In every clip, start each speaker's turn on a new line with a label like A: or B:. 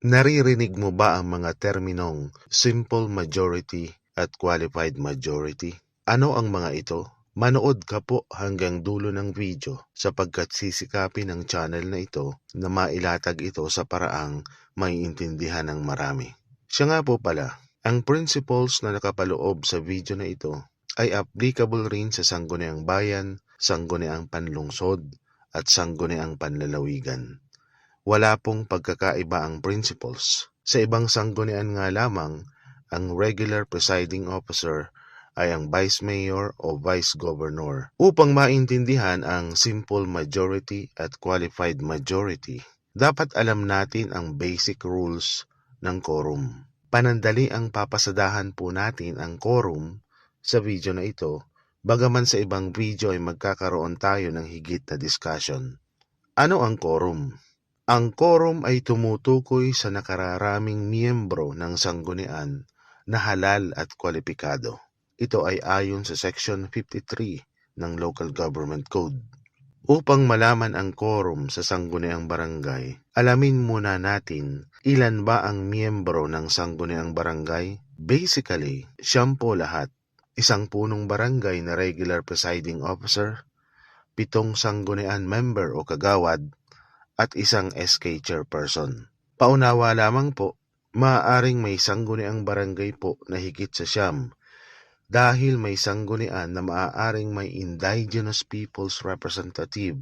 A: Naririnig mo ba ang mga terminong simple majority at qualified majority? Ano ang mga ito? Manood ka po hanggang dulo ng video sapagkat sisikapin ng channel na ito na mailatag ito sa paraang maiintindihan ng marami. Siya nga po pala, ang principles na nakapaloob sa video na ito ay applicable rin sa sangguniang bayan, sangguniang panlungsod, at sangguniang panlalawigan. Wala pong pagkakaiba ang principles. Sa ibang sanggunian nga lamang, ang regular presiding officer ay ang vice mayor o vice governor. Upang maintindihan ang simple majority at qualified majority, dapat alam natin ang basic rules ng quorum. Panandali ang papasadahan po natin ang quorum sa video na ito, bagaman sa ibang video ay magkakaroon tayo ng higit na discussion. Ano ang quorum? Ang quorum ay tumutukoy sa nakararaming miyembro ng sanggunian na halal at kwalipikado. Ito ay ayon sa Section 53 ng Local Government Code. Upang malaman ang quorum sa sangguniang barangay, alamin muna natin ilan ba ang miyembro ng sangguniang barangay. Basically, siyam po lahat. Isang punong barangay na regular presiding officer, 7 sanggunian member o kagawad, at isang SK chairperson. Paunawa lamang po, maaaring may sangguniang barangay po na higit sa siyam dahil may sanggunian na maaaring may Indigenous Peoples Representative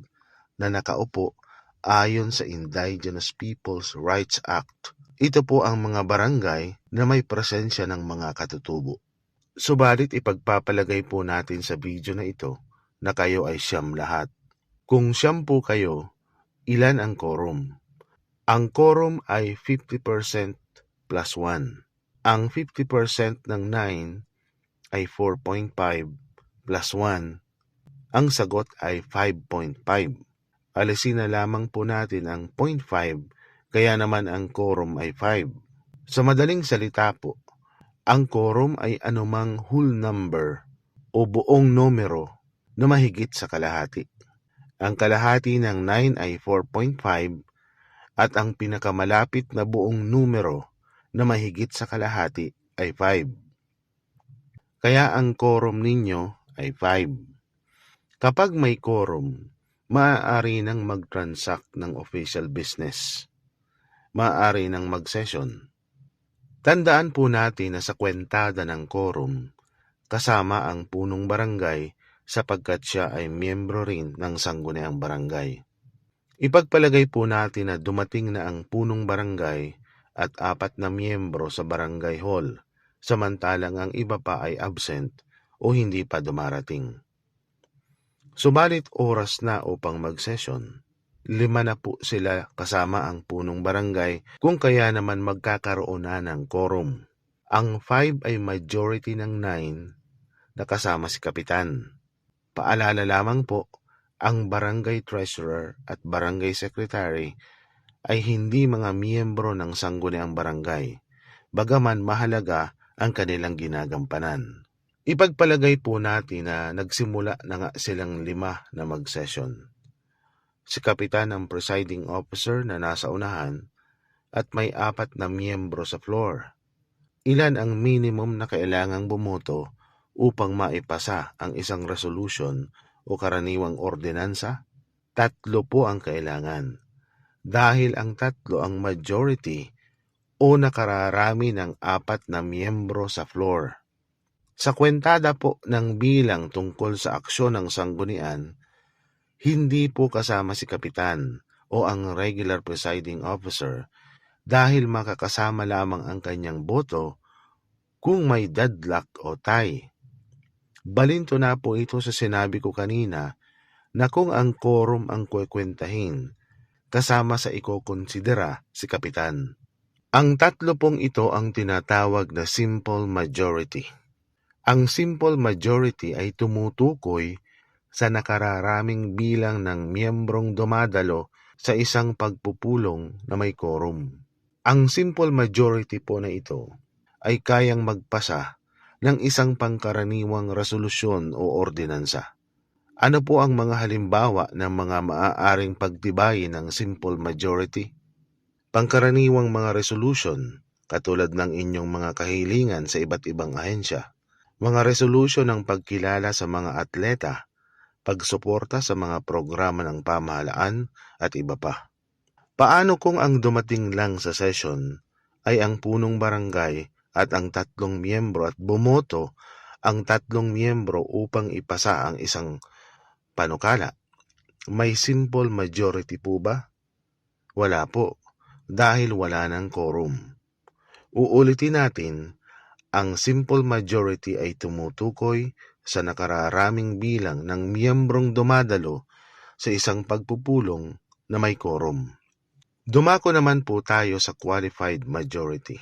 A: na nakaupo ayon sa Indigenous Peoples Rights Act. Ito po ang mga barangay na may presensya ng mga katutubo. Subalit ipagpapalagay po natin sa video na ito na kayo ay siyam lahat. Kung siyam po kayo, ilan ang quorum? Ang quorum ay 50% plus 1. Ang 50% ng 9 ay 4.5 plus 1. Ang sagot ay 5.5. Alisin na lamang po natin ang 0.5, kaya naman ang quorum ay 5. Sa madaling salita po, ang quorum ay anumang whole number o buong numero na mahigit sa kalahati. Ang kalahati ng 9 ay 4.5 at ang pinakamalapit na buong numero na mahigit sa kalahati ay 5. Kaya ang quorum ninyo ay 5. Kapag may quorum, maaari nang mag-transact ng official business. Maaari nang mag-session. Tandaan po natin na sa kwentada ng quorum, kasama ang punong barangay sapagkat siya ay miyembro rin ng sangguniang barangay. Ipagpalagay po natin na dumating na ang punong barangay at 4 na miyembro sa barangay hall, samantalang ang iba pa ay absent o hindi pa dumarating. Subalit oras na upang mag-session. 5 na po sila kasama ang punong barangay kung kaya naman magkakaroon na ng quorum. Ang 5 ay majority ng 9 na kasama si kapitan. Paalala lamang po, ang barangay treasurer at barangay secretary ay hindi mga miyembro ng sangguniang barangay, bagaman mahalaga ang kanilang ginagampanan. Ipagpalagay po natin na nagsimula na nga silang 5 na mag-session. Si kapitan ang presiding officer na nasa unahan at may 4 na miyembro sa floor. Ilan ang minimum na kailangang bumoto upang maipasa ang isang resolution o karaniwang ordinansa? 3 po ang kailangan. Dahil ang 3 ang majority o nakararami ng 4 na miyembro sa floor. Sa kwentada po ng bilang tungkol sa aksyon ng sanggunian, hindi po kasama si kapitan o ang regular presiding officer dahil makakasama lamang ang kanyang boto kung may deadlock o tie. Balinto na po ito sa sinabi ko kanina na kung ang quorum ang kukwentahin, kasama sa ikokonsidera si kapitan. Ang 3 pong ito ang tinatawag na simple majority. Ang simple majority ay tumutukoy sa nakararaming bilang ng miyembrong dumadalo sa isang pagpupulong na may quorum. Ang simple majority po na ito ay kayang magpasa ng isang pangkaraniwang resolusyon o ordinansa. Ano po ang mga halimbawa ng mga maaaring pagtibayin ng simple majority? pangkaraniwang mga resolution katulad ng inyong mga kahilingan sa iba't ibang ahensya, mga resolution ng pagkilala sa mga atleta, pagsuporta sa mga programa ng pamahalaan at iba pa. Paano kung ang dumating lang sa session ay ang punong barangay at ang 3 miyembro at bumoto ang 3 miyembro upang ipasa ang isang panukala? May simple majority po ba? Wala po, dahil wala ng quorum. Uulitin natin, ang simple majority ay tumutukoy sa nakararaming bilang ng miyembrong dumadalo sa isang pagpupulong na may quorum. Dumako naman po tayo sa qualified majority.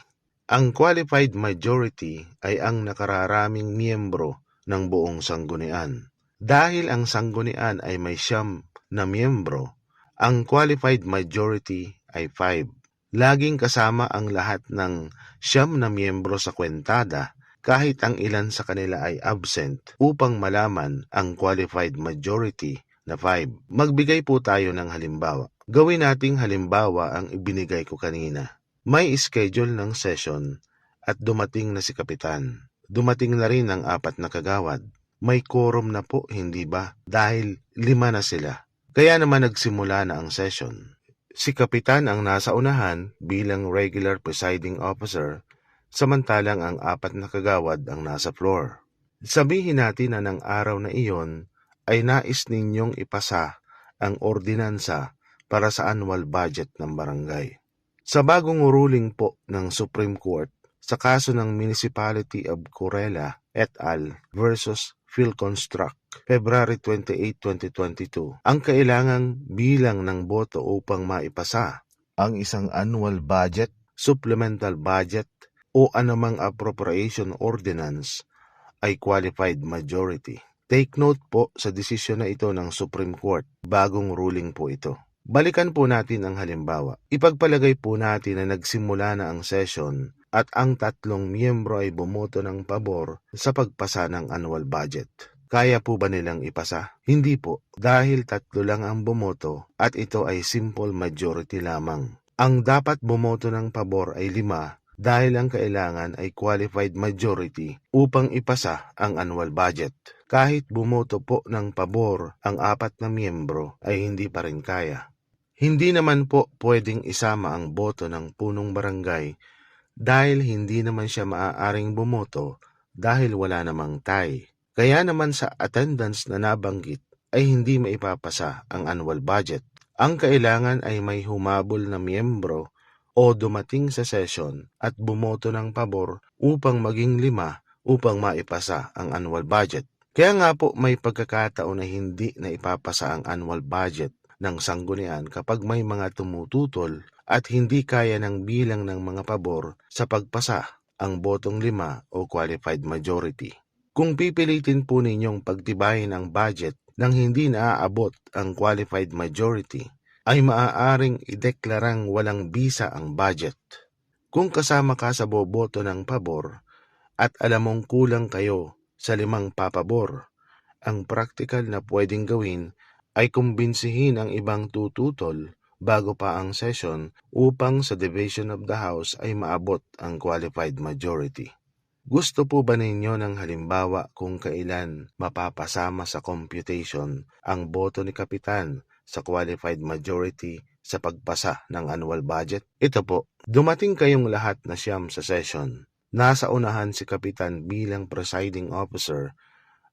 A: Ang qualified majority ay ang nakararaming miyembro ng buong sanggunian. Dahil ang sanggunian ay may 9 na miyembro, ang qualified majority ay 5. Laging kasama ang lahat ng 9 na miyembro sa kwentada kahit ang ilan sa kanila ay absent upang malaman ang qualified majority na 5. Magbigay po tayo ng halimbawa. Gawin nating halimbawa ang ibinigay ko kanina. May schedule ng session at dumating na si Kapitan. Dumating na rin ang 4 na kagawad. May quorum na po, hindi ba? Dahil 5 na sila. Kaya naman nagsimula na ang session. Si Kapitan ang nasa unahan bilang regular presiding officer, samantalang ang 4 na kagawad ang nasa floor. Sabihin natin na ng araw na iyon ay nais ninyong ipasa ang ordinansa para sa annual budget ng barangay. Sa bagong ruling po ng Supreme Court sa kaso ng Municipality of Corella et al. Versus Philconstruct, February 28, 2022, ang kailangang bilang ng boto upang maipasa ang isang annual budget, supplemental budget o anumang appropriation ordinance ay qualified majority. Take note po sa desisyon na ito ng Supreme Court, bagong ruling po ito. Balikan po natin ang halimbawa. Ipagpalagay po natin na nagsimula na ang session at ang 3 miyembro ay bumoto ng pabor sa pagpasa ng annual budget. Kaya po ba nilang ipasa? Hindi po, dahil 3 lang ang bumoto at ito ay simple majority lamang. Ang dapat bumoto ng pabor ay 5 dahil ang kailangan ay qualified majority upang ipasa ang annual budget. Kahit bumoto po ng pabor ang 4 na miyembro ay hindi pa rin kaya. Hindi naman po pwedeng isama ang boto ng punong barangay dahil hindi naman siya maaaring bumoto dahil wala namang tie. Kaya naman sa attendance na nabanggit ay hindi maipapasa ang annual budget. Ang kailangan ay may humabol na miyembro o dumating sa session at bumoto ng pabor upang maging 5 upang maipasa ang annual budget. Kaya nga po may pagkakataon na hindi na ipapasa ang annual budget ng sanggunian kapag may mga tumututol at hindi kaya ng bilang ng mga pabor sa pagpasa ang botong 5 o qualified majority. Kung pipilitin po ninyong pagtibayin ang budget nang hindi naaabot ang qualified majority, ay maaaring ideklarang walang bisa ang budget. Kung kasama ka sa boboto ng pabor at alam mong kulang kayo sa 5 papabor, ang practical na pwedeng gawin ay kumbinsihin ang ibang tututol bago pa ang session upang sa division of the house ay maabot ang qualified majority. Gusto po ba ninyo ng halimbawa kung kailan mapapasama sa computation ang boto ni Kapitan sa qualified majority sa pagpasa ng annual budget? Ito po, dumating kayong lahat na 9 sa session. Nasa unahan si Kapitan bilang presiding officer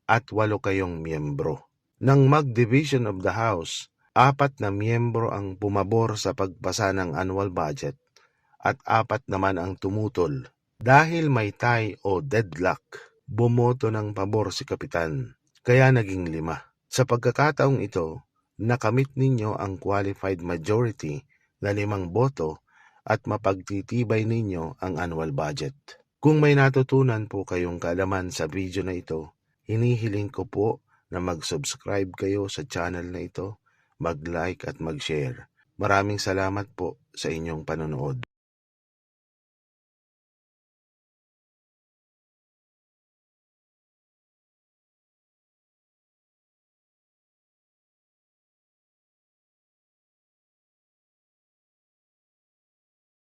A: at 8 kayong miyembro. Nang mag-division of the house, 4 na miyembro ang pumabor sa pagpasa ng annual budget at 4 naman ang tumutol. Dahil may tie o deadlock, bumoto ng pabor si Kapitan, kaya naging 5. Sa pagkakataong ito, nakamit ninyo ang qualified majority na 5 boto at mapagtitibay ninyo ang annual budget. Kung may natutunan po kayong kaalaman sa video na ito, hinihiling ko po na mag-subscribe kayo sa channel na ito, mag-like at mag-share. Maraming salamat po sa inyong panonood.